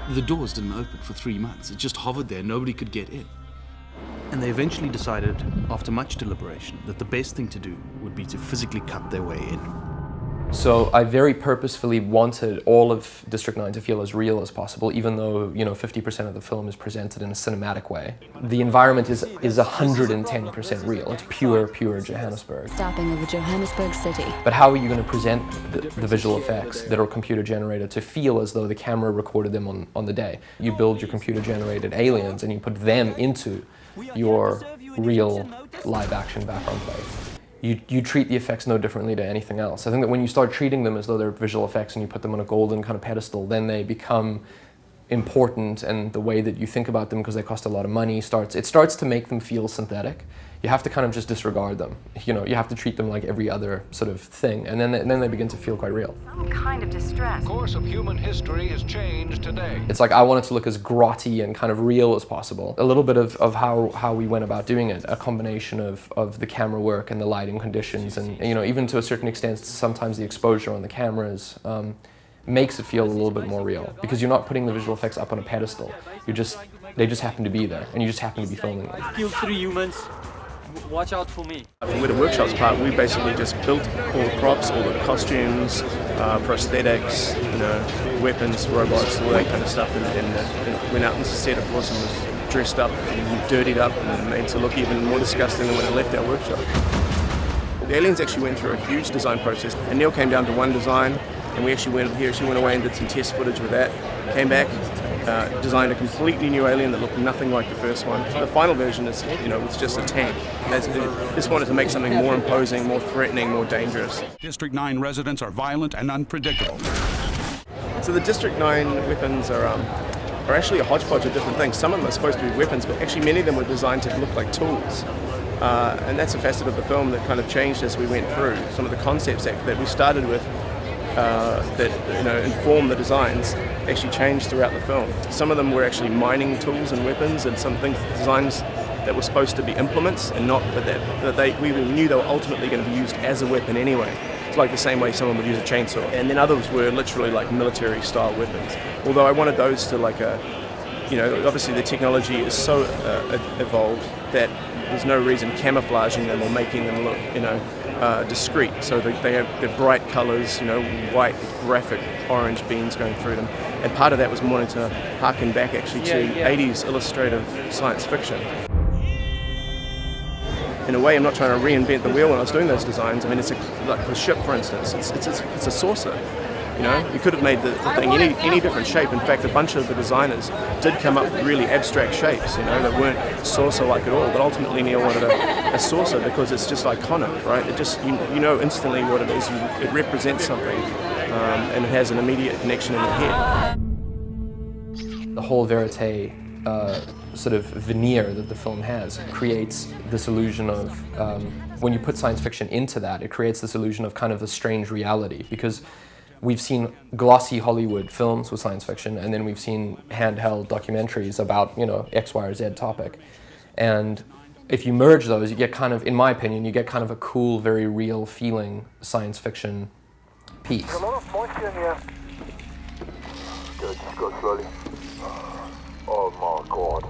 The doors didn't open for 3 months. It just hovered there. Nobody could get in. And they eventually decided, after much deliberation, that the best thing to do would be to physically cut their way in. So I very purposefully wanted all of District 9 to feel as real as possible, even though, 50% of the film is presented in a cinematic way. The environment is 110% real. It's pure Johannesburg. Stopping of the Johannesburg city. But how are you going to present the visual effects that are computer generated to feel as though the camera recorded them on the day? You build your computer generated aliens and you put them into your real live action background play. You treat the effects no differently to anything else. I think that when you start treating them as though they're visual effects and you put them on a golden kind of pedestal, then they become important, and the way that you think about them, because they cost a lot of money, starts to make them feel synthetic. You have to kind of just disregard them. You have to treat them like every other sort of thing, and then they begin to feel quite real. Some kind of distress. The course of human history has changed today. It's like I want it to look as grotty and kind of real as possible. A little bit of how we went about doing it, a combination of the camera work and the lighting conditions, and even to a certain extent, sometimes the exposure on the cameras makes it feel a little bit more real, because you're not putting the visual effects up on a pedestal. They just happen to be there, and you just happen to be filming them. Kill 3 humans. Watch out for me. With the workshops part, we basically just built all the props, all the costumes, prosthetics, weapons, robots, all that kind of stuff, and went out and set, of course, and was dressed up and dirtied up and made to look even more disgusting than when it left our workshop. The aliens actually went through a huge design process, and Neill came down to one design, and he actually went away and did some test footage with that, came back, designed a completely new alien that looked nothing like the first one. The final version is, it's just a tank. Just wanted to make something more imposing, more threatening, more dangerous. District 9 residents are violent and unpredictable. So the District 9 weapons are actually a hodgepodge of different things. Some of them are supposed to be weapons, but actually many of them were designed to look like tools. And that's a facet of the film that kind of changed as we went through. Some of the concepts that we started with that inform the designs actually changed throughout the film. Some of them were actually mining tools and weapons, and some designs that were supposed to be implements and not, but we knew they were ultimately going to be used as a weapon anyway. It's like the same way someone would use a chainsaw. And then others were literally like military style weapons. Although I wanted those to obviously the technology is so evolved that there's no reason camouflaging them or making them look, discreet. So they have the bright colours, white, graphic, orange beams going through them. And part of that was wanting to harken back actually to 80s illustrative science fiction. In a way, I'm not trying to reinvent the wheel when I was doing those designs. I mean, it's like the ship, for instance, it's a saucer. You could have made the thing any different shape. In fact, a bunch of the designers did come up with really abstract shapes, that weren't saucer-like at all. But ultimately, Neill wanted a saucer because it's just iconic, right? It just, you know instantly what it is. It represents something, and it has an immediate connection in your head. The whole verite sort of veneer that the film has creates this illusion of, when you put science fiction into that, it creates this illusion of kind of a strange reality, because we've seen glossy Hollywood films with science fiction, and then we've seen handheld documentaries about, X, Y, or Z topic. And if you merge those, you get kind of, in my opinion, you get kind of a cool, very real feeling science fiction piece. A lot of moisture in here. Good, just go slowly. Oh my God.